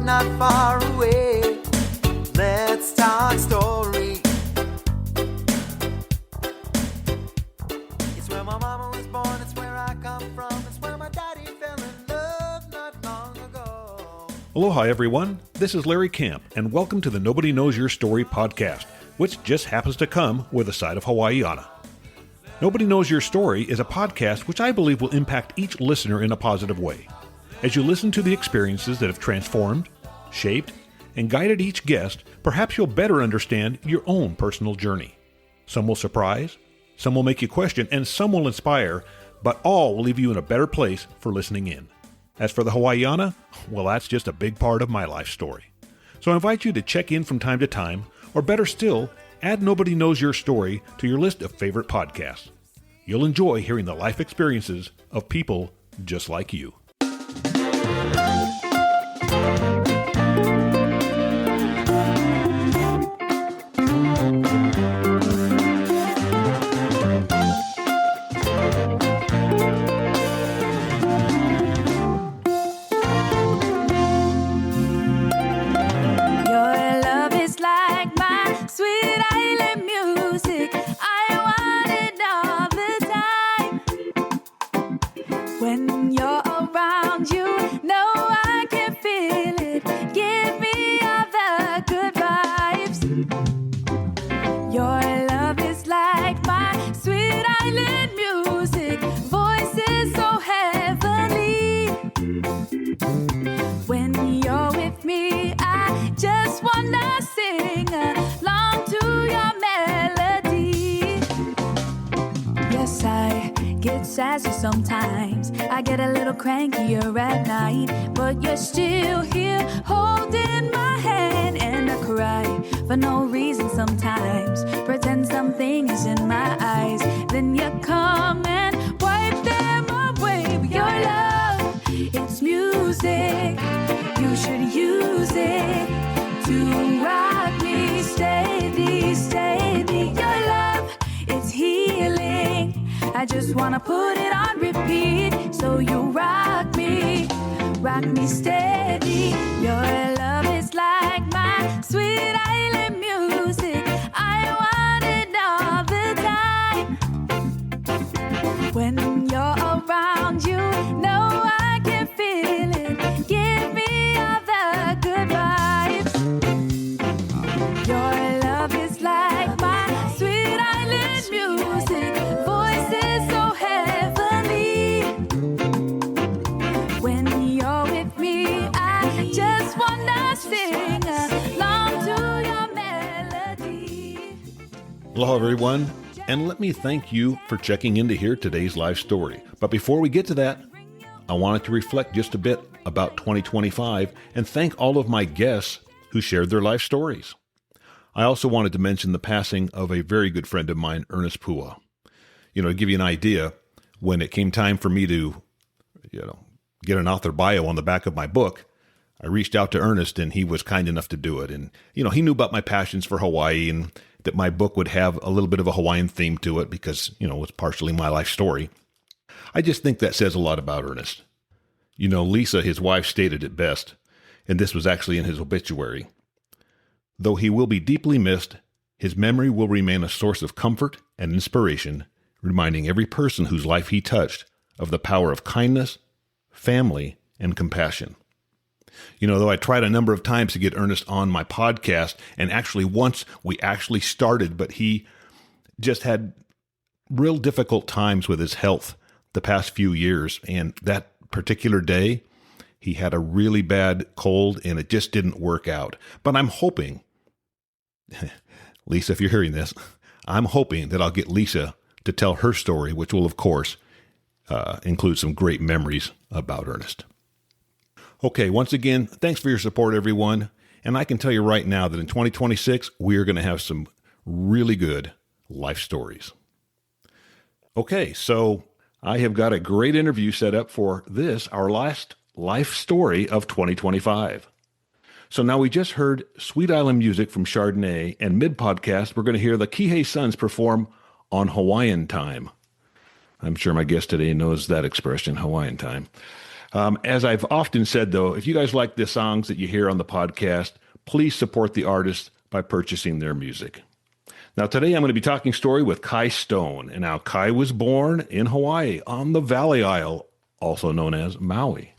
Not far away, let's talk story. It's where my mama was born, it's where I come from, it's where my daddy fell in love not long ago. Aloha everyone, this is Larry Camp, and welcome to the Nobody Knows Your Story podcast, which just happens to come with a side of Hawaiiana. Nobody Knows Your Story is a podcast which I believe will impact each listener in a positive way. As you listen to the experiences that have transformed, shaped, and guided each guest, perhaps you'll better understand your own personal journey. Some will surprise, some will make you question, and some will inspire, but all will leave you in a better place for listening in. As for the Hawaiiana, well, that's just a big part of my life story. So I invite you to check in from time to time, or better still, add Nobody Knows Your Story to your list of favorite podcasts. You'll enjoy hearing the life experiences of people just like you. Sassy sometimes, I get a little crankier at night, but you're still here holding my hand, and I cry for no reason sometimes, pretend something is in my eyes, then you come and wipe them away with your love. It's music, you should use it to rock me steady, steady. Your love, it's healing, I just wanna put it on repeat, so you rock me steady. Your love is like my sweet island music, I want it all the time. When you're around, you know I can feel it, give me all the good vibes. Your love is like my sweet island music, voices so heavenly. When you're with me, I just wanna sing along to your melody. Aloha everyone, and let me thank you for checking in to hear today's life story. But before we get to that, I wanted to reflect just a bit about 2025 and thank all of my guests who shared their life stories. I also wanted to mention the passing of a very good friend of mine, Ernest Pua. To give you an idea, when it came time for me to, get an author bio on the back of my book, I reached out to Ernest and he was kind enough to do it. And, he knew about my passions for Hawaii and that my book would have a little bit of a Hawaiian theme to it because, it's partially my life story. I just think that says a lot about Ernest. Lisa, his wife, stated it best, and this was actually in his obituary. Though he will be deeply missed, his memory will remain a source of comfort and inspiration, reminding every person whose life he touched of the power of kindness, family, and compassion. Though I tried a number of times to get Ernest on my podcast, and actually once we actually started, but he just had real difficult times with his health the past few years, and that particular day, he had a really bad cold, and it just didn't work out. But I'm hoping, Lisa, if you're hearing this, I'm hoping that I'll get Lisa to tell her story, which will, of course, include some great memories about Ernest. Okay, once again, thanks for your support, everyone. And I can tell you right now that in 2026, we are going to have some really good life stories. Okay, so I have got a great interview set up for this, our last life story of 2025. So now we just heard Sweet Island music from Chardonnay, and mid-podcast, we're going to hear the Kihei Suns perform on Hawaiian time. I'm sure my guest today knows that expression, Hawaiian time. As I've often said, though, if you guys like the songs that you hear on the podcast, please support the artists by purchasing their music. Now, today I'm going to be talking story with Kai Stone. And now Kai was born in Hawaii on the Valley Isle, also known as Maui.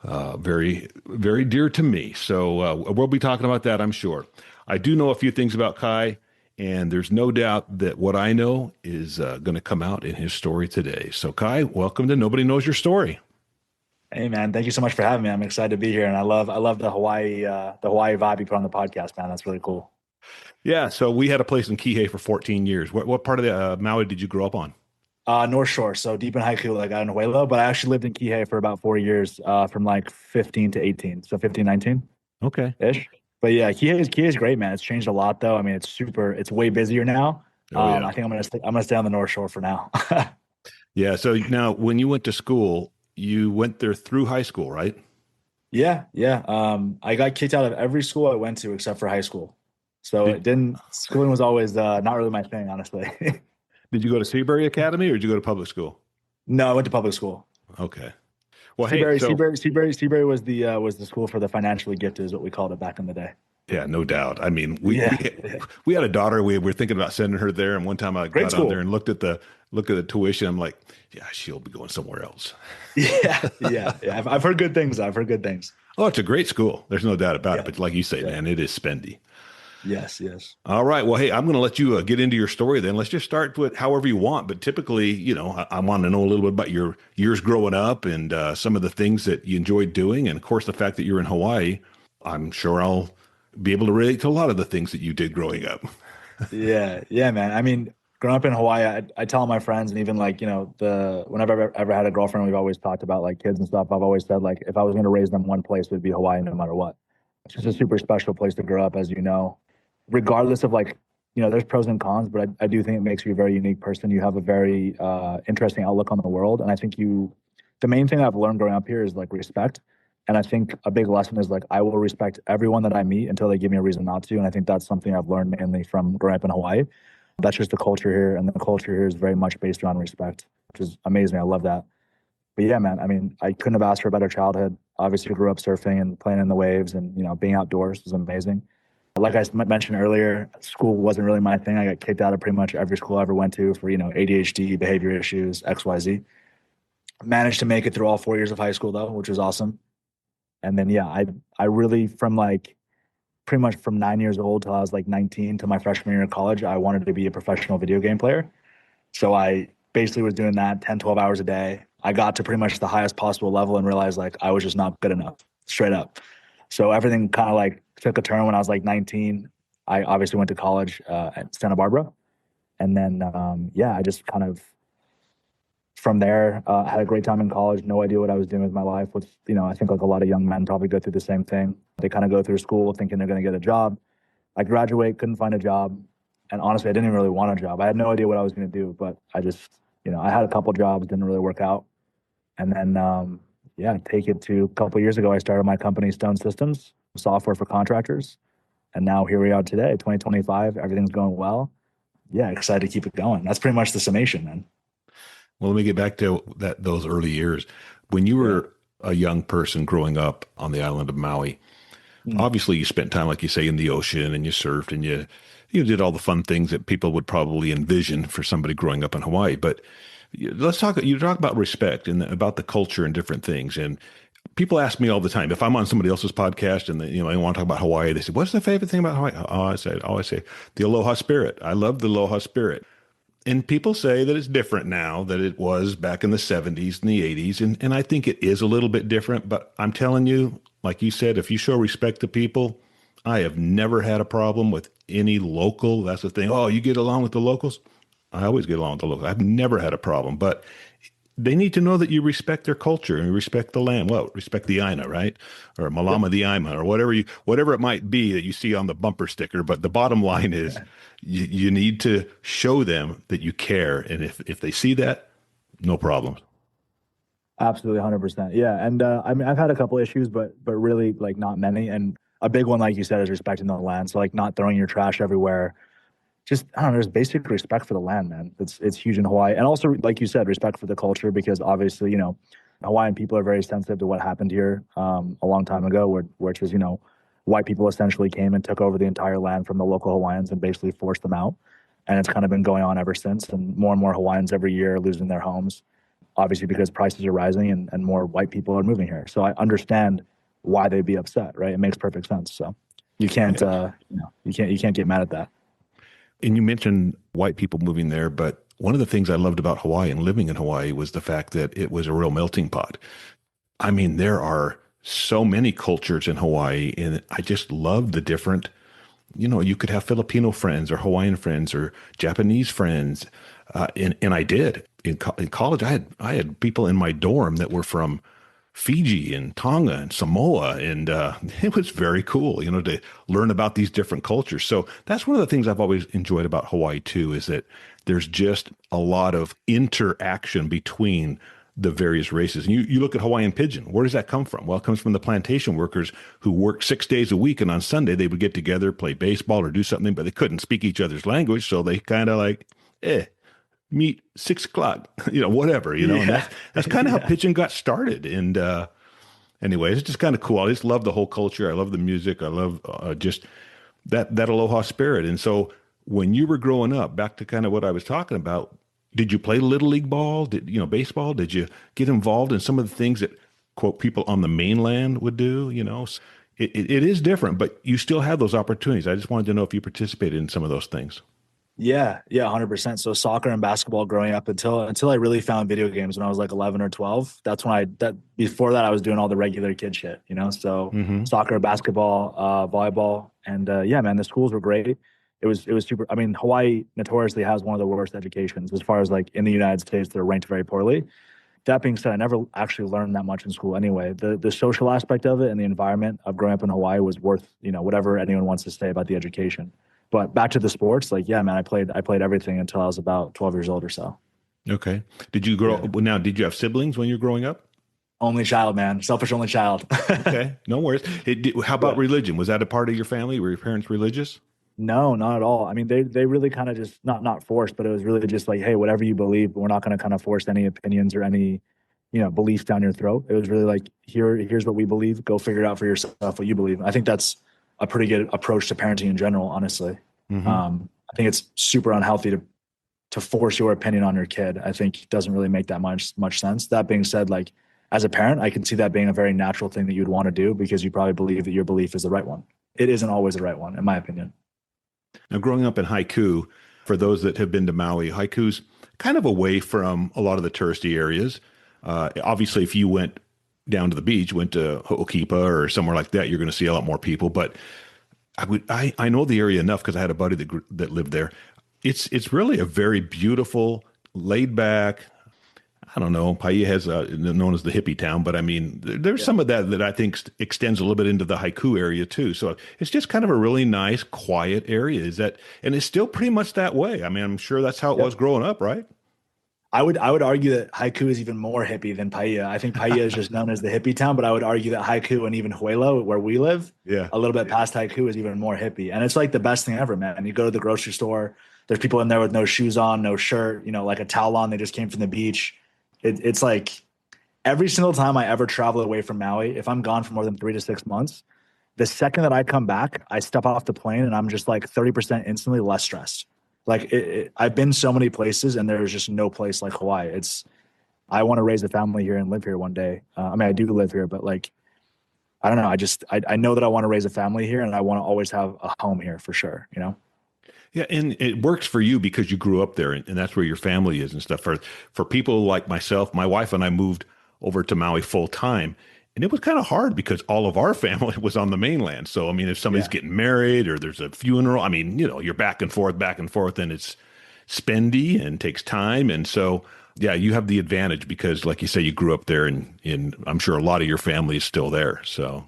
Very, very dear to me. So we'll be talking about that, I'm sure. I do know a few things about Kai, and there's no doubt that what I know is going to come out in his story today. So Kai, welcome to Nobody Knows Your Story. Hey man, thank you so much for having me. I'm excited to be here, and I love the Hawaii vibe you put on the podcast, man. That's really cool. Yeah, so we had a place in Kihei for 14 years. What part of the Maui did you grow up on? North Shore, so deep in Haiku, like out in Huelo, but I actually lived in Kihei for about 4 years, from like 15 to 18, so 15, 19 Okay. ish. But yeah, Kihei is great, man. It's changed a lot though. I mean, it's way busier now. Oh, yeah. I think I'm gonna stay on the North Shore for now. Yeah, so now when you went to school, you went there through high school, right? Yeah. I got kicked out of every school I went to except for high school. So schooling was always not really my thing, honestly. Did you go to Seabury Academy or did you go to public school? No, I went to public school. Okay. Well, Seabury, hey, Seabury was the school for the financially gifted, is what we called it back in the day. yeah, no doubt. I mean, we had a daughter. We were thinking about sending her there, and one time I got on there and looked at the tuition. I'm like, yeah, she'll be going somewhere else. Yeah. I've heard good things. Oh, it's a great school. There's no doubt about it. But like you say, man, it is spendy. Yes. All right. Well, hey, I'm going to let you get into your story then. Let's just start with however you want. But typically, I want to know a little bit about your years growing up and some of the things that you enjoyed doing. And of course, the fact that you're in Hawaii, I'm sure I'll be able to relate to a lot of the things that you did growing up. Yeah, man. I mean, growing up in Hawaii, I tell my friends, and even like, whenever I've ever had a girlfriend, we've always talked about like kids and stuff. I've always said like, if I was going to raise them one place, it would be Hawaii no matter what. It's just a super special place to grow up, as you know. Regardless of like, there's pros and cons, but I do think it makes you a very unique person. You have a very interesting outlook on the world. And I think the main thing I've learned growing up here is like respect. And I think a big lesson is like, I will respect everyone that I meet until they give me a reason not to. And I think that's something I've learned mainly from growing up in Hawaii. That's just the culture here. And the culture here is very much based around respect, which is amazing. I love that. But yeah, man, I mean, I couldn't have asked for a better childhood. Obviously grew up surfing and playing in the waves, and, being outdoors was amazing. Like I mentioned earlier, school wasn't really my thing. I got kicked out of pretty much every school I ever went to for, ADHD, behavior issues, XYZ. Managed to make it through all 4 years of high school though, which was awesome. And then, yeah, I really, from like pretty much from 9 years old till I was like 19 to my freshman year of college, I wanted to be a professional video game player. So I basically was doing that 10, 12 hours a day. I got to pretty much the highest possible level and realized like I was just not good enough, straight up. So everything kind of like took a turn when I was like 19. I obviously went to college at Santa Barbara. And then, I just kind of, from there, had a great time in college. No idea what I was doing with my life. Which, I think like a lot of young men probably go through the same thing. They kind of go through school thinking they're going to get a job. I graduate, couldn't find a job. And honestly, I didn't even really want a job. I had no idea what I was going to do, but I just, I had a couple jobs, didn't really work out. And then, take it to a couple years ago, I started my company, Stone Systems, software for contractors. And now here we are today, 2025. Everything's going well. Yeah, excited to keep it going. That's pretty much the summation, man. Well, let me get back to those early years. When you were a young person growing up on the island of Maui, obviously you spent time, like you say, in the ocean, and you surfed, and you did all the fun things that people would probably envision for somebody growing up in Hawaii. But let's talk about respect and about the culture and different things. And people ask me all the time, if I'm on somebody else's podcast and they want to talk about Hawaii, they say, what's the favorite thing about Hawaii? I say the aloha spirit. I love the aloha spirit. And people say that it's different now than it was back in the 70s and the 80s. And I think it is a little bit different. But I'm telling you, like you said, if you show respect to people, I have never had a problem with any local. That's the thing. Oh, you get along with the locals? I always get along with the locals. I've never had a problem. But they need to know that you respect their culture and respect the land. Well, respect the Aina, right? Or Malama the Aima, or whatever it might be that you see on the bumper sticker. But the bottom line is you need to show them that you care. And if they see that, no problem. Absolutely, 100%. Yeah, and I mean, I've had a couple issues, but really like not many. And a big one, like you said, is respecting the land. So like not throwing your trash everywhere. Just I don't know, there's basic respect for the land, man. It's huge in Hawaii, and also like you said, respect for the culture because obviously Hawaiian people are very sensitive to what happened here a long time ago, which was white people essentially came and took over the entire land from the local Hawaiians and basically forced them out, and it's kind of been going on ever since. And more Hawaiians every year are losing their homes, obviously because prices are rising and more white people are moving here. So I understand why they'd be upset, right? It makes perfect sense. So you can't you can't get mad at that. And you mentioned white people moving there, but one of the things I loved about Hawaii and living in Hawaii was the fact that it was a real melting pot. I mean, there are so many cultures in Hawaii, and I just love the different, you could have Filipino friends or Hawaiian friends or Japanese friends. And I did in college. I had people in my dorm that were from Fiji and Tonga and Samoa. And it was very cool, to learn about these different cultures. So that's one of the things I've always enjoyed about Hawaii too, is that there's just a lot of interaction between the various races. And you look at Hawaiian Pigeon, where does that come from? Well, it comes from the plantation workers who worked 6 days a week. And on Sunday, they would get together, play baseball or do something, but they couldn't speak each other's language. So they kind of meet 6 o'clock, whatever, and that's kind of how pigeon got started. And anyways, it's just kind of cool. I just love the whole culture. I love the music. I love just that aloha spirit. And so when you were growing up, back to kind of what I was talking about, did you play little league ball? Baseball? Did you get involved in some of the things that quote people on the mainland would do? It is different, but you still have those opportunities. I just wanted to know if you participated in some of those things. Yeah, 100%. So soccer and basketball growing up until I really found video games when I was like 11 or 12. That's when before that I was doing all the regular kid shit, So soccer, basketball, volleyball, and yeah, man, the schools were great. It was super. I mean, Hawaii notoriously has one of the worst educations as far as like in the United States. They're ranked very poorly. That being said, I never actually learned that much in school anyway. The social aspect of it and the environment of growing up in Hawaii was worth whatever anyone wants to say about the education. But back to the sports, like, yeah, man, I played everything until I was about 12 years old or so. Okay. Did you grow up now? Did you have siblings when you were growing up? Only child, man. Selfish only child. Okay. No worries. How about religion? Was that a part of your family? Were your parents religious? No, not at all. I mean, they really kind of just not forced, but it was really just like, hey, whatever you believe, but we're not going to kind of force any opinions or any, beliefs down your throat. It was really like, here's what we believe. Go figure it out for yourself what you believe. I think that's a pretty good approach to parenting in general, honestly. Mm-hmm. I think it's super unhealthy to force your opinion on your kid. I think it doesn't really make that much sense. That being said, like as a parent, I can see that being a very natural thing that you'd want to do because you probably believe that your belief is the right one. It isn't always the right one, in my opinion. Now, growing up in Haiku, for those that have been to Maui, Haiku's kind of away from a lot of the touristy areas. Obviously, if you went down to the beach, went to Ho'okipa or somewhere like that, you're going to see a lot more people. But I know the area enough because I had a buddy that lived there. It's really a very beautiful, laid back. I don't know. Paia has known as the hippie town, but I mean, there's some of that I think extends a little bit into the Haiku area too. So it's just kind of a really nice, quiet area. And it's still pretty much that way. I mean, I'm sure that's how it was growing up, right? I would argue that Haiku is even more hippie than Paia. I think Paia is just known as the hippie town, but I would argue that Haiku and even Huelo, where we live, a little bit past Haiku, is even more hippie. And it's like the best thing ever, man. You go to the grocery store, there's people in there with no shoes on, no shirt, like a towel on. They just came from the beach. It's like every single time I ever travel away from Maui, if I'm gone for more than 3 to 6 months, the second that I come back, I step off the plane and I'm just like 30% instantly less stressed. Like I've been so many places and there's just no place like Hawaii. I want to raise a family here and live here one day. I mean, I do live here, but like, I don't know. I know that I want to raise a family here and I want to always have a home here for sure. Yeah, and it works for you because you grew up there, and that's where your family is and stuff. For people like myself, my wife and I moved over to Maui full time, and it was kind of hard because all of our family was on the mainland. So, I mean, if somebody's getting married or there's a funeral, I mean, you're back and forth, and spendy and takes time. And so, yeah, you have the advantage because, like you say, you grew up there, and I'm sure a lot of your family is still there. So,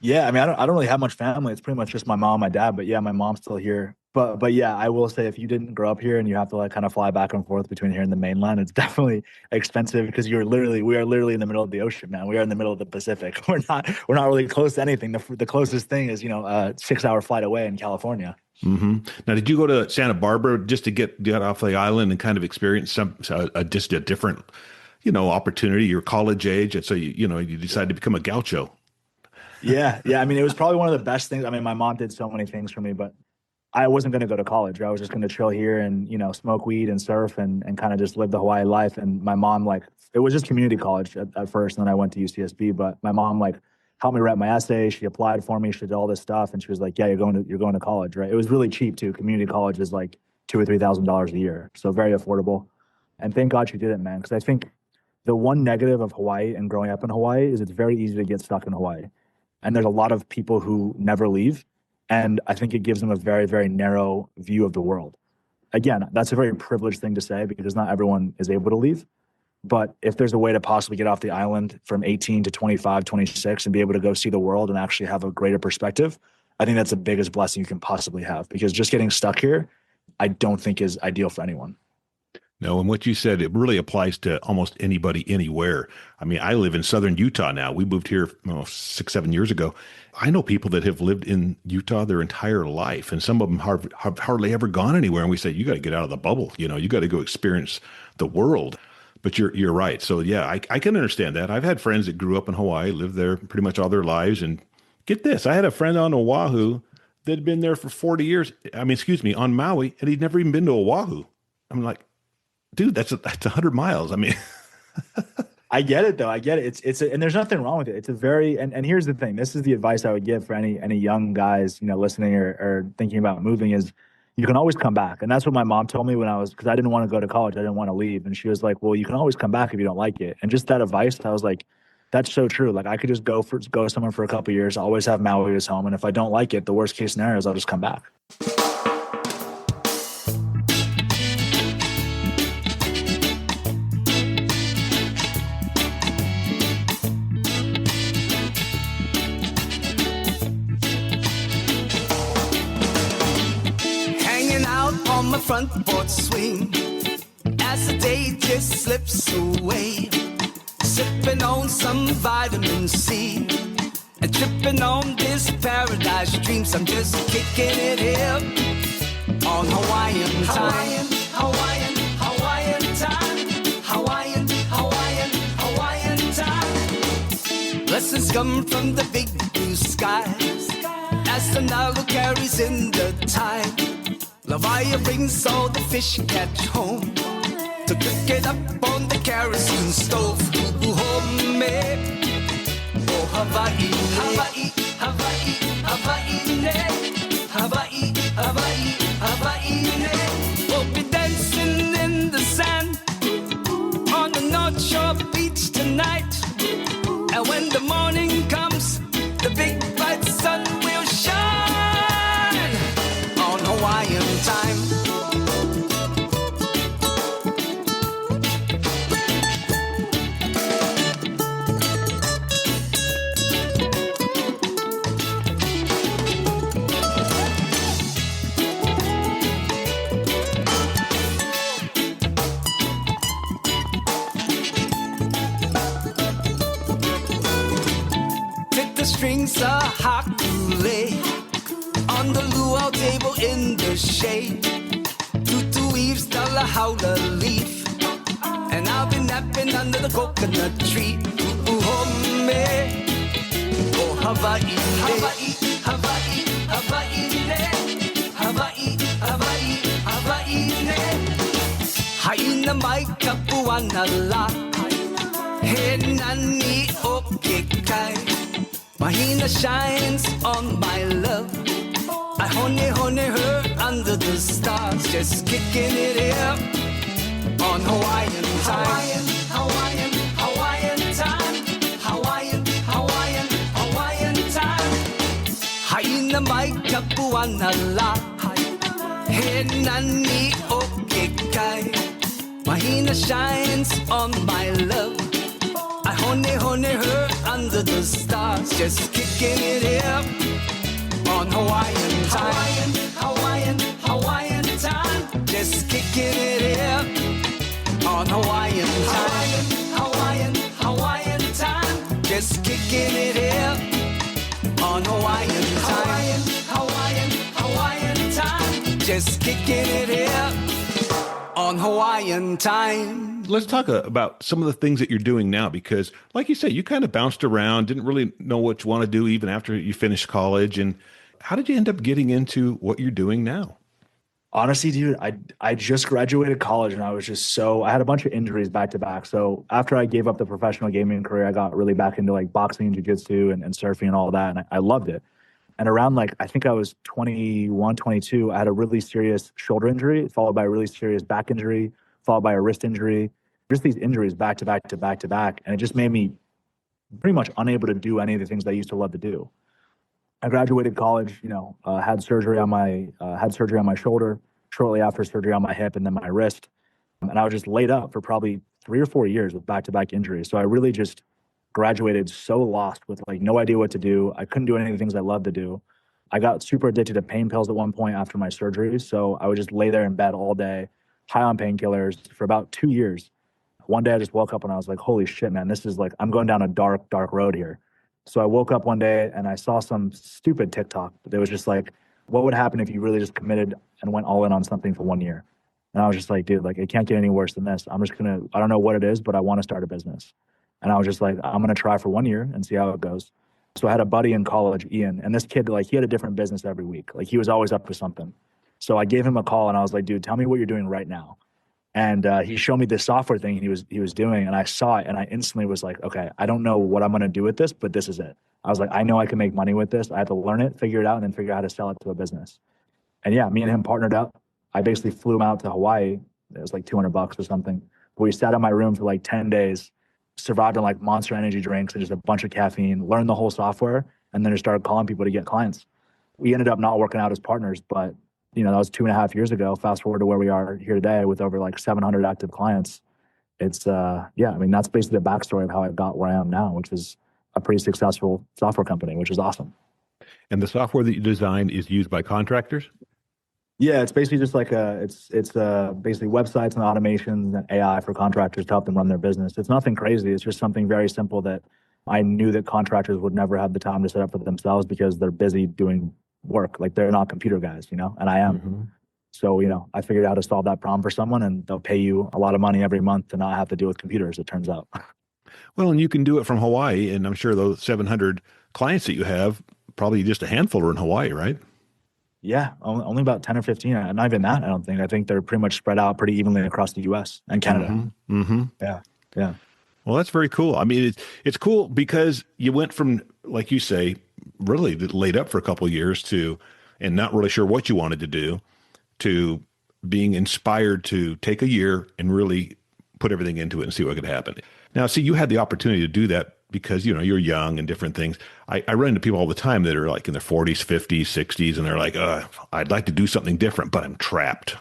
Yeah, I mean, I don't really have much family. It's pretty much just my mom, my dad. But yeah, my mom's still here. But yeah, I will say if you didn't grow up here and you have to like kind of fly back and forth between here and the mainland, it's definitely expensive because we are literally in the middle of the ocean, man. We are in the middle of the Pacific. We're not really close to anything. The closest thing is a 6 hour flight away in California. now, did you go to Santa Barbara just to get off the island and kind of experience just a different, opportunity? Your college age, and so you decided to become a gaucho. Yeah. I mean, it was probably one of the best things. I mean, my mom did so many things for me, but I wasn't going to go to college. I was just going to chill here and, smoke weed and surf and kind of just live the Hawaii life. And my mom, like, it was just community college at first. And then I went to UCSB, but my mom, like, helped me write my essay. She applied for me. She did all this stuff. And she was like, yeah, you're going to college, right? It was really cheap too. Community college is like $2,000 or $3,000 a year. So very affordable. And thank God she did it, man. Because I think the one negative of Hawaii and growing up in Hawaii is it's very easy to get stuck in Hawaii. And there's a lot of people who never leave. And I think it gives them a very, very narrow view of the world. Again, that's a very privileged thing to say because not everyone is able to leave. But if there's a way to possibly get off the island from 18 to 25, 26 and be able to go see the world and actually have a greater perspective, I think that's the biggest blessing you can possibly have because just getting stuck here, I don't think is ideal for anyone. No, and what you said, it really applies to almost anybody, anywhere. I mean, I live in southern Utah now. We moved here 6, 7 years ago. I know people that have lived in Utah their entire life, and some of them have hardly ever gone anywhere. And we say, you got to get out of the bubble. You got to go experience the world. But you're right. So, yeah, I can understand that. I've had friends that grew up in Hawaii, lived there pretty much all their lives. And get this, I had a friend on Oahu that had been there for 40 years. On Maui, and he'd never even been to Oahu. I'm like, dude, that's 100 miles. I mean, I get it though. I get it. And there's nothing wrong with it. It's a very, and here's the thing. This is the advice I would give for any young guys, listening or thinking about moving is you can always come back. And that's what my mom told me because I didn't want to go to college. I didn't want to leave. And she was like, well, you can always come back if you don't like it. And just that advice, I was like, that's so true. Like I could just go somewhere for a couple of years, always have Maui as home. And if I don't like it, the worst case scenario is I'll just come back. On my front porch swing as the day just slips away, sipping on some vitamin C and tripping on this paradise dreams. I'm just kicking it here on Hawaiian time. Hawaiian time. Hawaiian time. Blessings come from the big blue skies as the Nile carries in the tide. Lavaya brings all the fish catch home to cook it up on the kerosene stove. Ooh, homemade. Oh, Hawaii, Hawaii, Hawaii, Hawaii, Hawaii, Hawaii. We'll be dancing in the sand on the North Shore beach tonight. And when the morning comes, the big bright sun will shine on Hawaiian time. The strings are hot to lay on the luau table in the shade. Tutu weaves the howler leaf, and I'll be napping under the coconut tree. Ooh, homemade. Oh, Hawaii, Hawaii, Hawaii, Hawaii, Hawaii, Hawaii, Hawaii. Haina mai kapuana la, he nani o kekai. Mahina shines on my love. I honey her under the stars, just kicking it here on Hawaiian time. Hawaiian time. Hawaiian time. Haina mai kapuana la. He nani o ke sky. Mahina shines on my love. I honey her under the stars, just kicking it here on Hawaiian time. Hawaiian time, just kicking it here on Hawaiian time. Hawaiian time, just kicking it here on Hawaiian time. Hawaiian time, just kicking it here on Hawaiian time. Let's talk about some of the things that you're doing now, because like you said, you kind of bounced around, didn't really know what you want to do even after you finished college. And how did you end up getting into what you're doing now? Honestly, dude, I just graduated college and I was just I had a bunch of injuries back to back. So after I gave up the professional gaming career, I got really back into like boxing and jiu-jitsu and surfing and all that. And I loved it. And around I think I was 21, 22, I had a really serious shoulder injury, followed by a really serious back injury, followed by a wrist injury. Just these injuries back to back to back to back. And it just made me pretty much unable to do any of the things I used to love to do. I graduated college, had surgery on my shoulder, shortly after surgery on my hip and then my wrist. And I was just laid up for probably 3 or 4 years with back-to-back injuries. So I really just graduated so lost with no idea what to do. I couldn't do any of the things I loved to do. I got super addicted to pain pills at one point after my surgery. So I would just lay there in bed all day, high on painkillers for about 2 years. One day I just woke up and I was like, holy shit, man, this is I'm going down a dark, dark road here. So I woke up one day and I saw some stupid TikTok that was just what would happen if you really just committed and went all in on something for 1 year? And I was just like, dude, it can't get any worse than this. I don't know what it is, but I want to start a business. And I was just like, I'm going to try for 1 year and see how it goes. So I had a buddy in college, Ian, and this kid, he had a different business every week. He was always up for something. So I gave him a call and I was like, dude, tell me what you're doing right now. And he showed me this software thing he was doing, and I saw it, and I instantly was like, okay, I don't know what I'm going to do with this, but this is it. I was like, I know I can make money with this. I have to learn it, figure it out, and then figure out how to sell it to a business. And yeah, me and him partnered up. I basically flew him out to Hawaii. It was $200 or something. But we sat in my room for 10 days, survived on Monster Energy drinks and just a bunch of caffeine, learned the whole software, and then just started calling people to get clients. We ended up not working out as partners, but that was 2.5 years ago. Fast forward to where we are here today with over 700 active clients. It's that's basically the backstory of how I got where I am now, which is a pretty successful software company, which is awesome. And the software that you design is used by contractors? Yeah, it's basically just it's basically websites and automations and AI for contractors to help them run their business. It's nothing crazy. It's just something very simple that I knew that contractors would never have the time to set up for themselves because they're busy doing work. They're not computer guys, and I am. Mm-hmm. So, I figured out how to solve that problem for someone, and they'll pay you a lot of money every month to not have to deal with computers, it turns out. Well, and you can do it from Hawaii, and I'm sure those 700 clients that you have, probably just a handful are in Hawaii, right? Yeah, only about 10 or 15. Not even that, I don't think. I think they're pretty much spread out pretty evenly across the U.S. and Canada. Mm-hmm. Mm-hmm. Yeah. Well, that's very cool. I mean, it's cool because you went from, like you say, really laid up for a couple of years and not really sure what you wanted to do, to being inspired to take a year and really put everything into it and see what could happen. Now, see, you had the opportunity to do that because, you're young and different things. I run into people all the time that are in their 40s, 50s, 60s, and they're like, I'd like to do something different, but I'm trapped.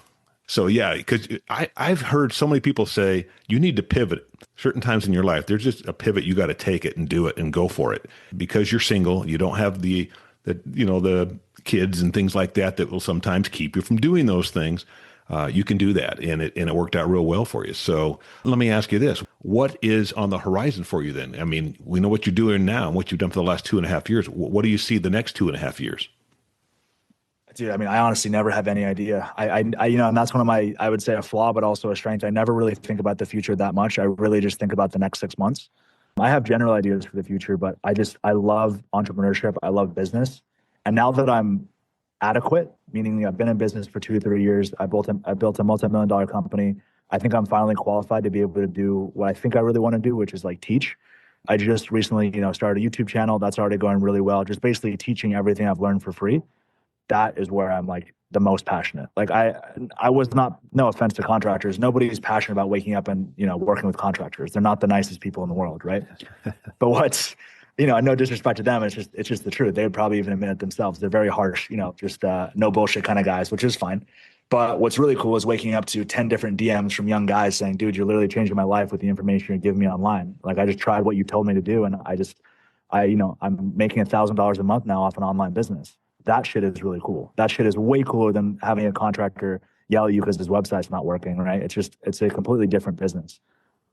So yeah, because I've heard so many people say you need to pivot certain times in your life. There's just a pivot. You got to take it and do it and go for it because you're single. You don't have the kids and things like that will sometimes keep you from doing those things. You can do that, and it worked out real well for you. So let me ask you this. What is on the horizon for you then? I mean, we know what you're doing now and what you've done for the last 2.5 years. What do you see the next 2.5 years? Dude, I mean, I honestly never have any idea. I and that's one of my, I would say, a flaw, but also a strength. I never really think about the future that much. I really just think about the next 6 months. I have general ideas for the future, but I love entrepreneurship. I love business. And now that I'm adequate, meaning I've been in business for 2 to 3 years, I built a multi-million-dollar company. I think I'm finally qualified to be able to do what I think I really want to do, which is teach. I just recently, started a YouTube channel that's already going really well. Just basically teaching everything I've learned for free. That is where I'm the most passionate. I was not, no offense to contractors. Nobody's passionate about waking up and, working with contractors. They're not the nicest people in the world, right? But what's, no disrespect to them. It's just the truth. They would probably even admit it themselves. They're very harsh, just no bullshit kind of guys, which is fine. But what's really cool is waking up to 10 different DMs from young guys saying, dude, you're literally changing my life with the information you're giving me online. Like, I just tried what you told me to do. And I'm making $1,000 a month now off an online business. That shit is really cool. That shit is way cooler than having a contractor yell at you because his website's not working, right? It's a completely different business.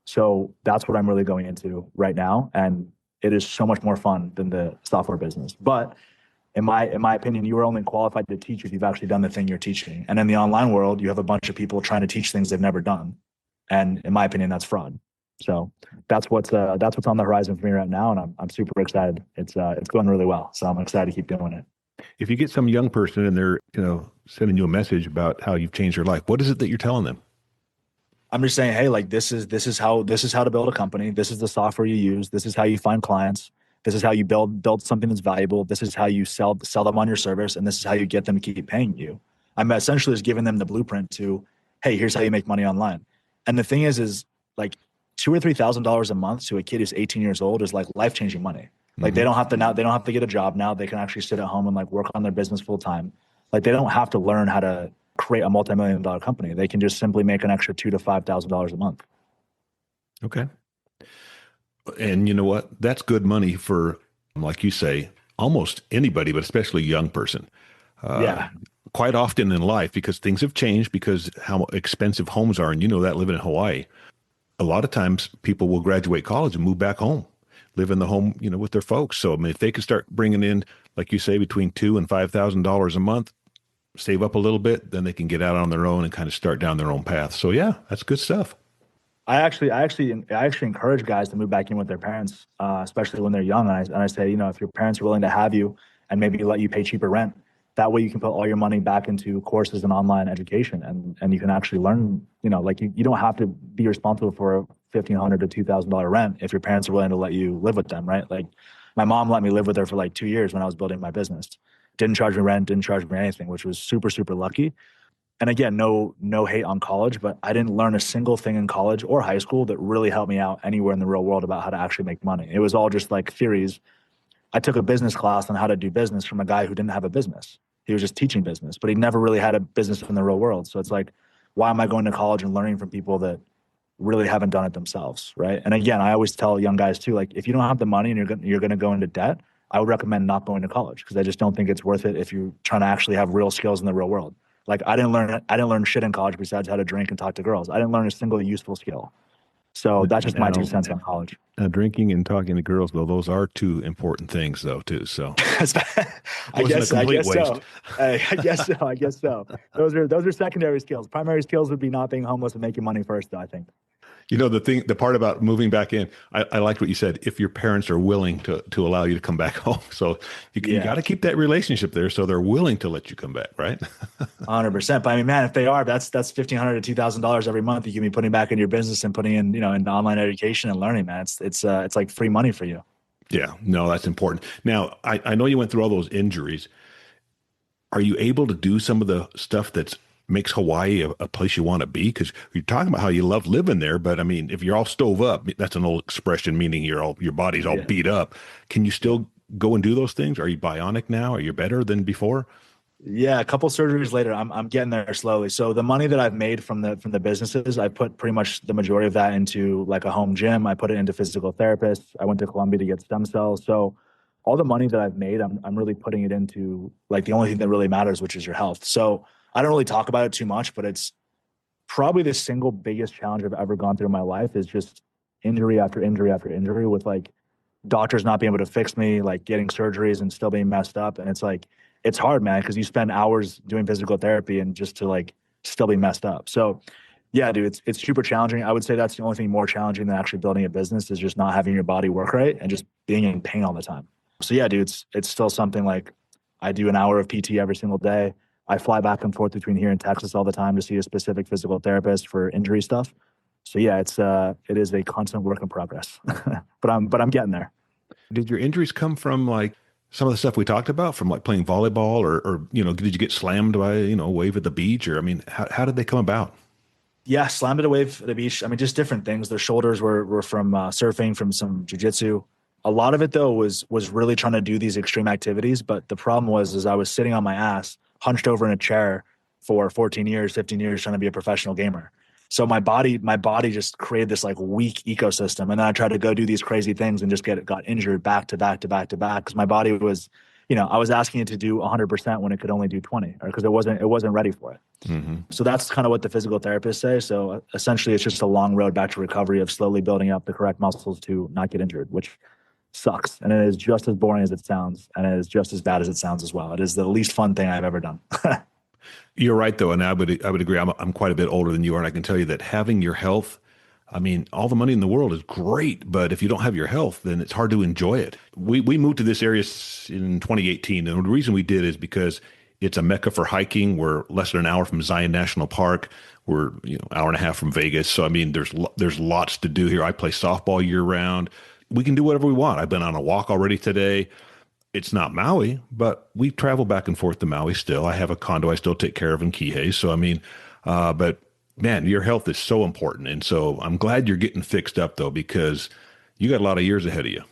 So that's what I'm really going into right now. And it is so much more fun than the software business. But in my opinion, you are only qualified to teach if you've actually done the thing you're teaching. And in the online world, you have a bunch of people trying to teach things they've never done. And in my opinion, that's fraud. So that's what's on the horizon for me right now. And I'm super excited. It's going really well. So I'm excited to keep doing it. If you get some young person and they're, sending you a message about how you've changed their life, what is it that you're telling them? I'm just saying, hey, like this is how to build a company. This is the software you use. This is how you find clients. This is how you build something that's valuable. This is how you sell them on your service, and this is how you get them to keep paying you. I'm essentially just giving them the blueprint to, hey, here's how you make money online. And the thing is like $2,000 or $3,000 a month to a kid who's 18 years old is like life-changing money. Like they don't have to get a job now. They can actually sit at home and like work on their business full time. Like they don't have to learn how to create a multi-million-dollar company. They can just simply make an extra $2,000 to $5,000 a month. Okay. And you know what? That's good money for, like you say, almost anybody, but especially a young person. Yeah. Quite often in life, because things have changed, because how expensive homes are, and that living in Hawaii, a lot of times people will graduate college and move back home, live in the home, with their folks. So I mean, if they could start bringing in, like you say, between $2,000 and $5,000 a month, save up a little bit, then they can get out on their own and kind of start down their own path. So yeah, that's good stuff. I actually encourage guys to move back in with their parents, especially when they're young. And I say, if your parents are willing to have you and maybe let you pay cheaper rent, that way you can put all your money back into courses and online education, and you can actually learn. Like you don't have to be responsible for $1,500 to $2,000 rent if your parents are willing to let you live with them, right? Like my mom let me live with her for like 2 years when I was building my business. Didn't charge me rent, didn't charge me anything, which was super, super lucky. And again, no hate on college, but I didn't learn a single thing in college or high school that really helped me out anywhere in the real world about how to actually make money. It was all just like theories. I took a business class on how to do business from a guy who didn't have a business. He was just teaching business, but he never really had a business in the real world. So it's like, why am I going to college and learning from people that really haven't done it themselves, right? And again, I always tell young guys too, like if you don't have the money and you're going to go into debt, I would recommend not going to college because I just don't think it's worth it if you're trying to actually have real skills in the real world. Like I didn't learn shit in college besides how to drink and talk to girls. I didn't learn a single useful skill. So that's just my 2 cents on college. Drinking and talking to girls, though, those are two important things, though, too. So I guess so. I guess so. Those are secondary skills. Primary skills would be not being homeless and making money first, though, I think. The part about moving back in, I liked what you said, if your parents are willing to allow you to come back home. So you got to keep that relationship there so they're willing to let you come back, right? 100%. But I mean, man, if they are, that's $1,500 to $2,000 every month you can be putting back in your business and putting in, in online education and learning, man. It's like free money for you. Yeah, no, that's important. Now, I know you went through all those injuries. Are you able to do some of the stuff that's makes Hawaii a place you want to be? Because you're talking about how you love living there, but I mean, if you're all stove up, that's an old expression meaning your body's all beat up. Can you still go and do those things? Are you bionic now? Are you better than before? Yeah, a couple surgeries later, I'm getting there slowly. So the money that I've made from the businesses, I put pretty much the majority of that into like a home gym. I put it into physical therapists. I went to Colombia to get stem cells. So all the money that I've made, I'm really putting it into like the only thing that really matters, which is your health. So I don't really talk about it too much, but it's probably the single biggest challenge I've ever gone through in my life is just injury after injury after injury with like doctors not being able to fix me, like getting surgeries and still being messed up. And it's like, it's hard, man, because you spend hours doing physical therapy and just to like still be messed up. So yeah, dude, it's super challenging. I would say that's the only thing more challenging than actually building a business is just not having your body work right and just being in pain all the time. So yeah, dude, it's still something like I do an hour of PT every single day. I fly back and forth between here and Texas all the time to see a specific physical therapist for injury stuff. So yeah, it is a constant work in progress, but I'm getting there. Did your injuries come from like some of the stuff we talked about, from like playing volleyball or did you get slammed by, a wave at the beach, or, I mean, how did they come about? Yeah, slammed at a wave at the beach. I mean, just different things. Their shoulders were from surfing, from some jiu-jitsu. A lot of it though was really trying to do these extreme activities. But the problem was I was sitting on my ass, hunched over in a chair for 14 years, 15 years trying to be a professional gamer. So my body just created this like weak ecosystem. And then I tried to go do these crazy things and just got injured back to back to back to back. Cause my body was, I was asking it to do 100% when it could only do 20, or because it wasn't ready for it. Mm-hmm. So that's kind of what the physical therapists say. So essentially it's just a long road back to recovery of slowly building up the correct muscles to not get injured, which sucks. And it is just as boring as it sounds. And it is just as bad as it sounds as well. It is the least fun thing I've ever done. You're right, though, and I would agree. I'm quite a bit older than you are, and I can tell you that having your health, I mean, all the money in the world is great, but if you don't have your health, then it's hard to enjoy it. We moved to this area in 2018, and the reason we did is because it's a mecca for hiking. We're less than an hour from Zion National Park. We're hour and a half from Vegas. So I mean, there's lots to do here. I play softball year round. We can do whatever we want. I've been on a walk already today. It's not Maui, but we travel back and forth to Maui still. I have a condo I still take care of in Kihei. So, I mean, but man, your health is so important. And so I'm glad you're getting fixed up, though, because you got a lot of years ahead of you.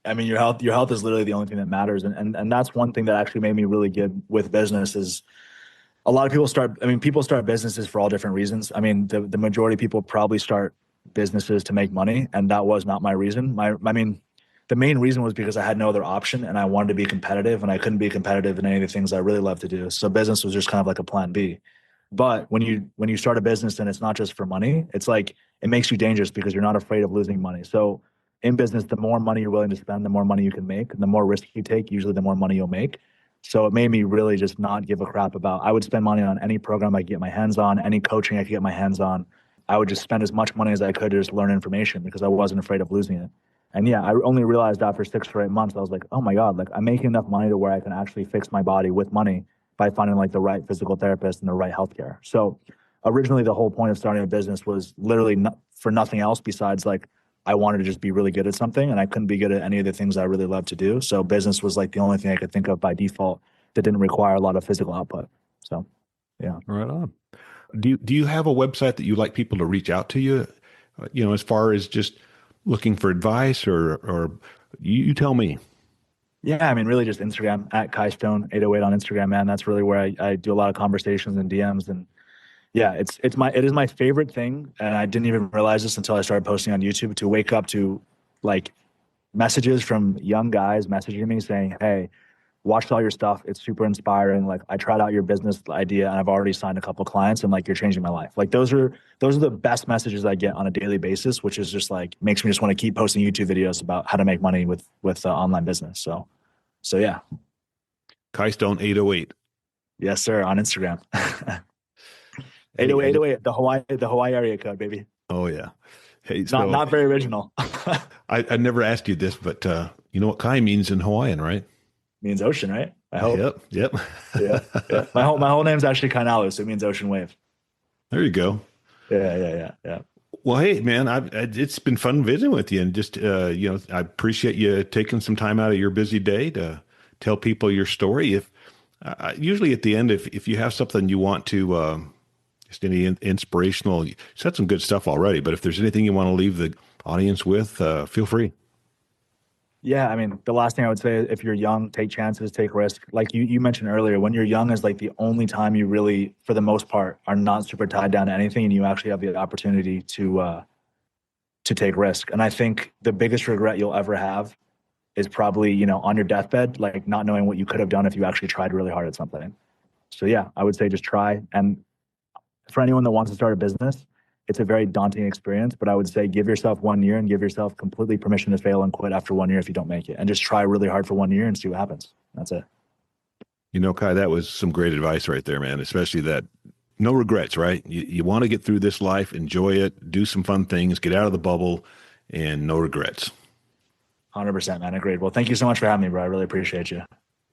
I mean, your health is literally the only thing that matters. And that's one thing that actually made me really good with business is a lot of people start businesses for all different reasons. I mean, the majority of people probably start businesses to make money. And that was not my reason. The main reason was because I had no other option and I wanted to be competitive, and I couldn't be competitive in any of the things I really love to do. So business was just kind of like a plan B. But when you start a business and it's not just for money, it's like it makes you dangerous because you're not afraid of losing money. So in business, the more money you're willing to spend, the more money you can make. And the more risk you take, usually the more money you'll make. So it made me really just not give a crap about, I would spend money on any program I could get my hands on, any coaching I could get my hands on. I would just spend as much money as I could to just learn information because I wasn't afraid of losing it. And yeah, I only realized after 6 or 8 months, I was like, oh my God, like I'm making enough money to where I can actually fix my body with money by finding like the right physical therapist and the right healthcare. So originally the whole point of starting a business was literally for nothing else besides like, I wanted to just be really good at something and I couldn't be good at any of the things I really love to do. So business was like the only thing I could think of by default that didn't require a lot of physical output. So yeah. Right on. Do you have a website that you like people to reach out to you, as far as just looking for advice or you tell me? Yeah, I mean, really just Instagram at KaiStone808 on Instagram, man. That's really where I do a lot of conversations and DMs. And yeah, it is my favorite thing. And I didn't even realize this until I started posting on YouTube, to wake up to like messages from young guys messaging me saying, hey, watched all your stuff. It's super inspiring. Like I tried out your business idea and I've already signed a couple clients and like, you're changing my life. Like those are the best messages I get on a daily basis, which is just like, makes me just want to keep posting YouTube videos about how to make money with online business. So yeah. KaiStone808. Yes, sir. On Instagram. 808, the Hawaii area code, baby. Oh yeah. Hey, so not very original. I never asked you this, but you know what Kai means in Hawaiian, right? Means ocean, right? I hope. Yep. Yeah. My whole name's actually Kainalu, so it means ocean wave. There you go. Yeah. Well, hey, man, it's been fun visiting with you, and just I appreciate you taking some time out of your busy day to tell people your story. If usually at the end, if you have something you want to just any inspirational, you said some good stuff already, but if there's anything you want to leave the audience with, feel free. Yeah, I mean, the last thing I would say, if you're young, take chances, take risks. Like you mentioned earlier, when you're young is like the only time you really, for the most part, are not super tied down to anything, and you actually have the opportunity to take risk. And I think the biggest regret you'll ever have is probably, on your deathbed, like not knowing what you could have done if you actually tried really hard at something. So yeah, I would say just try. And for anyone that wants to start a business, it's a very daunting experience, but I would say give yourself 1 year and give yourself completely permission to fail and quit after 1 year if you don't make it, and just try really hard for 1 year and see what happens. That's it. Kai, that was some great advice right there, man, especially that no regrets, right? You want to get through this life, enjoy it, do some fun things, get out of the bubble, and no regrets. 100%, man. Agreed. Well, thank you so much for having me, bro. I really appreciate you.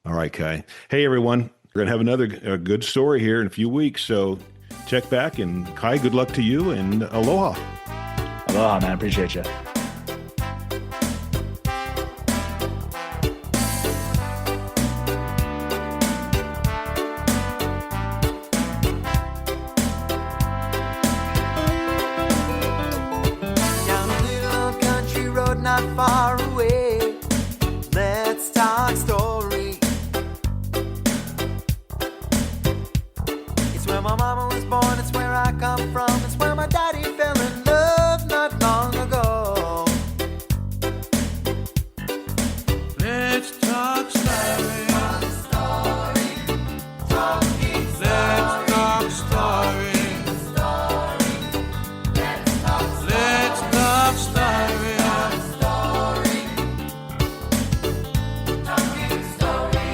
All right, Kai. Hey, everyone. We're going to have another good story here in a few weeks, so check back. And Kai, good luck to you, and aloha. Aloha, man. Appreciate you. Down a little old country road not far away, let's talk story. story of a story. Talking story.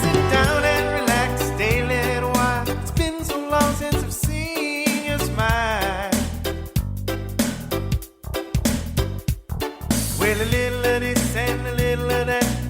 Sit down and relax, stay a little while. It's been so long since I've seen your smile. Well, a little of this and a little of that.